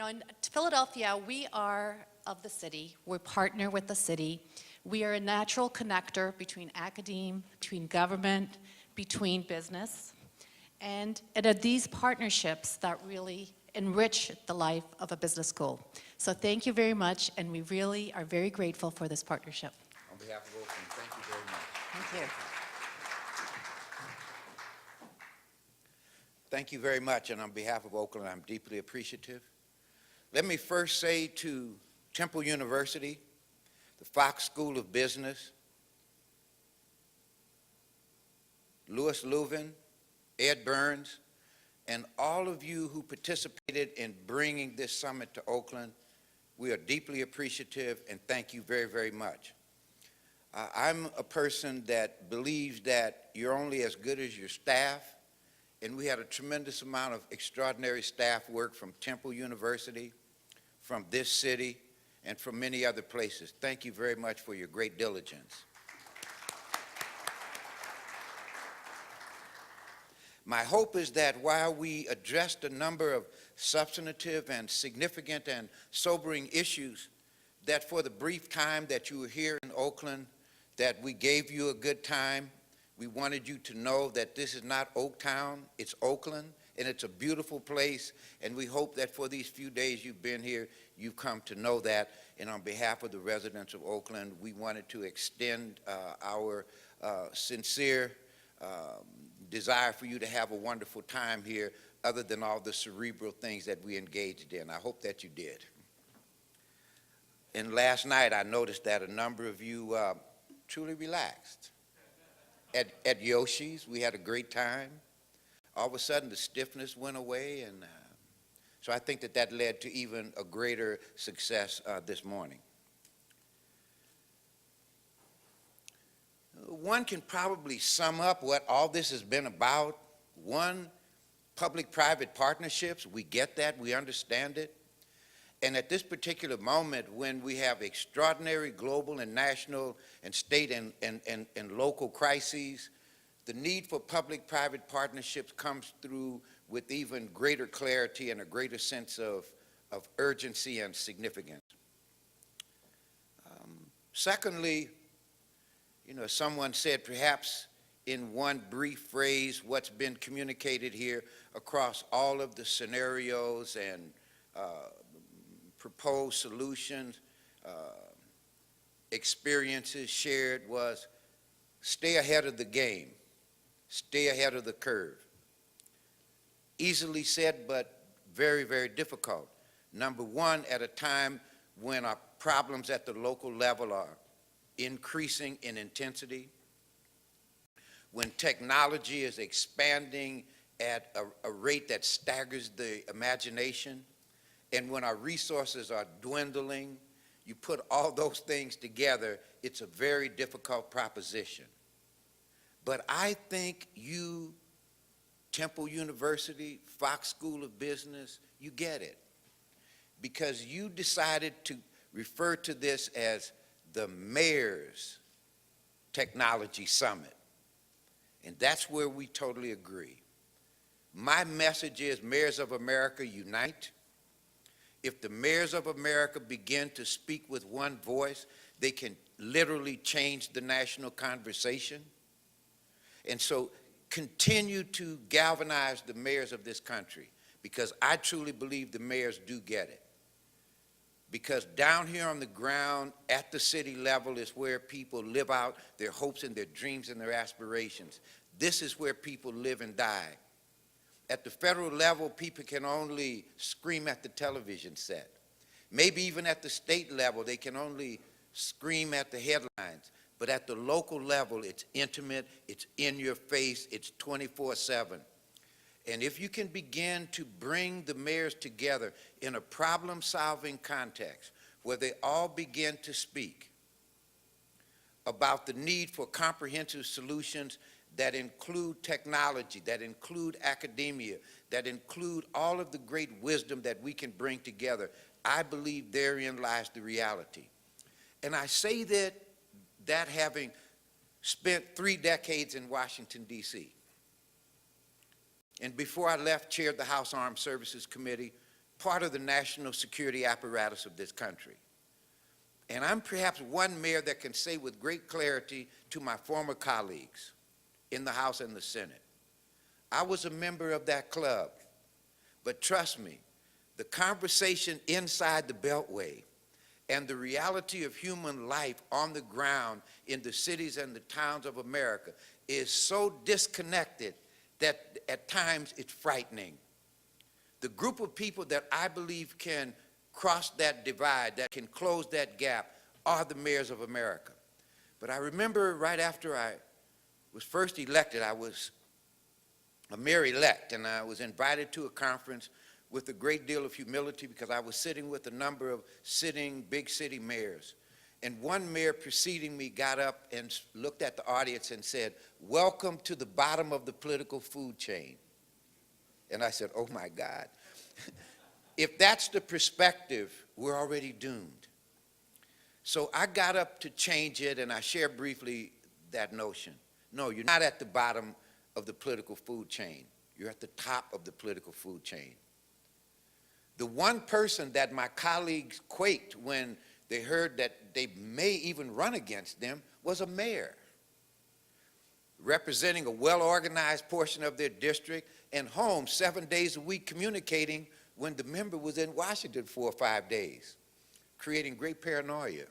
know, in Philadelphia, we are of the city. We partner with the city. We are a natural connector between academe, between government, between business. And it are these partnerships that really enrich the life of a business school. So thank you very much, and we really are very grateful for this partnership. On behalf of Oakland, thank you very much. Thank you. Thank you very much, and on behalf of Oakland, I'm deeply appreciative. Let me first say to Temple University, the Fox School of Business, Louis Leuven, Ed Burns, and all of you who participated in bringing this summit to Oakland, we are deeply appreciative and thank you very, very much. I'm a person that believes that you're only as good as your staff, and we had a tremendous amount of extraordinary staff work from Temple University, from this city, and from many other places. Thank you very much for your great diligence. My hope is that while we addressed a number of substantive and significant and sobering issues, that for the brief time that you were here in Oakland, that we gave you a good time. We wanted you to know that this is not Oaktown, it's Oakland, and it's a beautiful place, and we hope that for these few days you've been here, you've come to know that. And on behalf of the residents of Oakland, we wanted to extend our sincere desire for you to have a wonderful time here, other than all the cerebral things that we engaged in. I hope that you did. And last night, I noticed that a number of you truly relaxed. At Yoshi's, we had a great time. All of a sudden, the stiffness went away, and so I think that that led to even a greater success this morning. One can probably sum up what all this has been about. One, public-private partnerships. We get that. We understand it. And at this particular moment, when we have extraordinary global and national and state and local crises, the need for public-private partnerships comes through with even greater clarity and a greater sense of urgency and significance. Secondly, you know, someone said perhaps in one brief phrase what's been communicated here across all of the scenarios and proposed solutions, experiences shared was stay ahead of the game, stay ahead of the curve. Easily said, but very, very difficult. Number one, at a time when our problems at the local level are increasing in intensity, when technology is expanding at a rate that staggers the imagination, and when our resources are dwindling, you put all those things together, it's a very difficult proposition. But I think you, Temple University, Fox School of Business, you get it. Because you decided to refer to this as the Mayor's Technology Summit. And that's where we totally agree. My message is, Mayors of America, unite. If the mayors of America begin to speak with one voice, they can literally change the national conversation. And so continue to galvanize the mayors of this country, because I truly believe the mayors do get it. Because down here on the ground at the city level is where people live out their hopes and their dreams and their aspirations. This is where people live and die. At the federal level, people can only scream at the television set. Maybe even at the state level, they can only scream at the headlines. But at the local level, it's intimate, it's in your face, it's 24/7. And if you can begin to bring the mayors together in a problem-solving context where they all begin to speak about the need for comprehensive solutions that include technology, that include academia, that include all of the great wisdom that we can bring together, I believe therein lies the reality. And I say that having spent 3 decades in Washington, D.C., and before I left, chaired the House Armed Services Committee, part of the national security apparatus of this country. And I'm perhaps one mayor that can say with great clarity to my former colleagues in the House and the Senate, I was a member of that club, but trust me, the conversation inside the Beltway and the reality of human life on the ground in the cities and the towns of America is so disconnected that at times it's frightening. The group of people that I believe can cross that divide, that can close that gap, are the mayors of America. But I remember right after I was first elected, I was a mayor-elect, and I was invited to a conference with a great deal of humility because I was sitting with a number of sitting big city mayors. And one mayor preceding me got up and looked at the audience and said, "Welcome to the bottom of the political food chain." And I said, oh my God. If that's the perspective, we're already doomed. So I got up to change it, and I share briefly that notion. No, you're not at the bottom of the political food chain. You're at the top of the political food chain. The one person that my colleagues quaked when they heard that they may even run against them was a mayor, representing a well-organized portion of their district and home 7 days a week, communicating when the member was in Washington 4 or 5 days, creating great paranoia.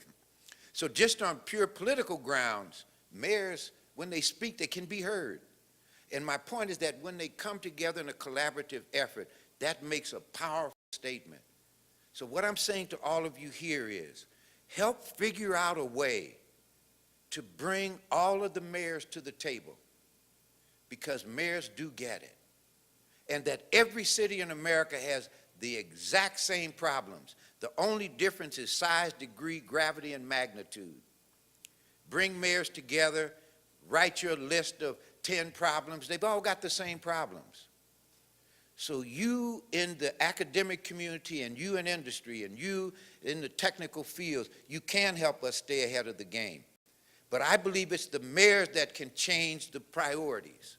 So just on pure political grounds, mayors, when they speak, they can be heard. And my point is that when they come together in a collaborative effort, that makes a powerful statement. So what I'm saying to all of you here is, help figure out a way to bring all of the mayors to the table, because mayors do get it. And that every city in America has the exact same problems. The only difference is size, degree, gravity, and magnitude. Bring mayors together, write your list of 10 problems. They've all got the same problems. So you in the academic community, and you in industry, and you in the technical fields, you can help us stay ahead of the game. But I believe it's the mayors that can change the priorities.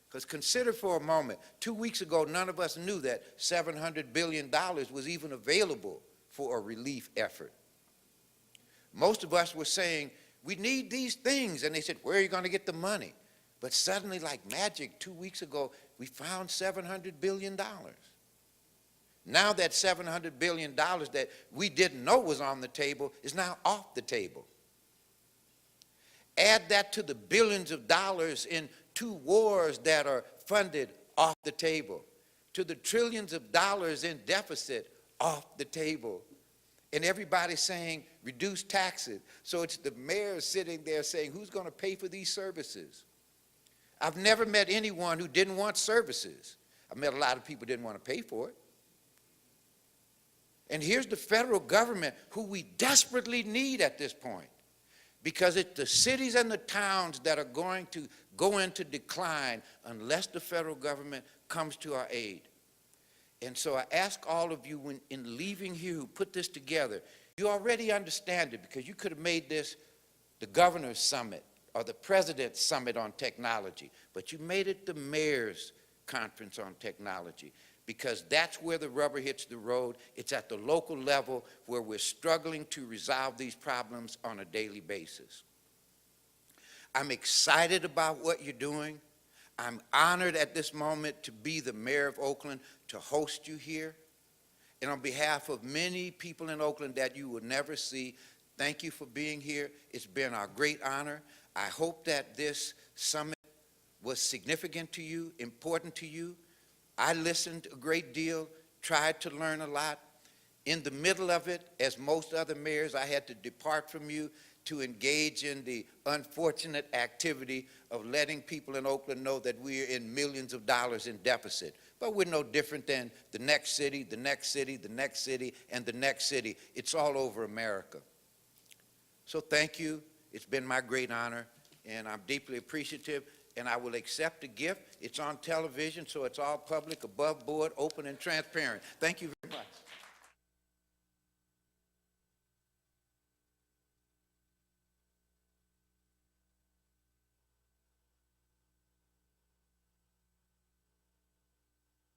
Because consider for a moment, 2 weeks ago, none of us knew that $700 billion was even available for a relief effort. Most of us were saying, we need these things. And they said, where are you going to get the money? But suddenly, like magic, 2 weeks ago, we found $700 billion. Now that $700 billion that we didn't know was on the table is now off the table. Add that to the billions of dollars in 2 wars that are funded, off the table, to the trillions of dollars in deficit, off the table. And everybody's saying, reduce taxes. So it's the mayor sitting there saying, who's going to pay for these services? I've never met anyone who didn't want services. I've met a lot of people who didn't want to pay for it. And here's the federal government, who we desperately need at this point, because it's the cities and the towns that are going to go into decline unless the federal government comes to our aid. And so I ask all of you, when in leaving here, who put this together, you already understand it, because you could have made this the governor's summit or the president's summit on technology, but you made it the mayor's conference on technology, because that's where the rubber hits the road. It's at the local level where we're struggling to resolve these problems on a daily basis. I'm excited about what you're doing. I'm honored at this moment to be the mayor of Oakland, to host you here. And on behalf of many people in Oakland that you will never see, thank you for being here. It's been our great honor. I hope that this summit was significant to you, important to you. I listened a great deal, tried to learn a lot. In the middle of it, as most other mayors, I had to depart from you to engage in the unfortunate activity of letting people in Oakland know that we're in millions of dollars in deficit. But we're no different than the next city, the next city, the next city, and the next city. It's all over America. So thank you. It's been my great honor, and I'm deeply appreciative, and I will accept the gift. It's on television, so it's all public, above board, open, and transparent. Thank you.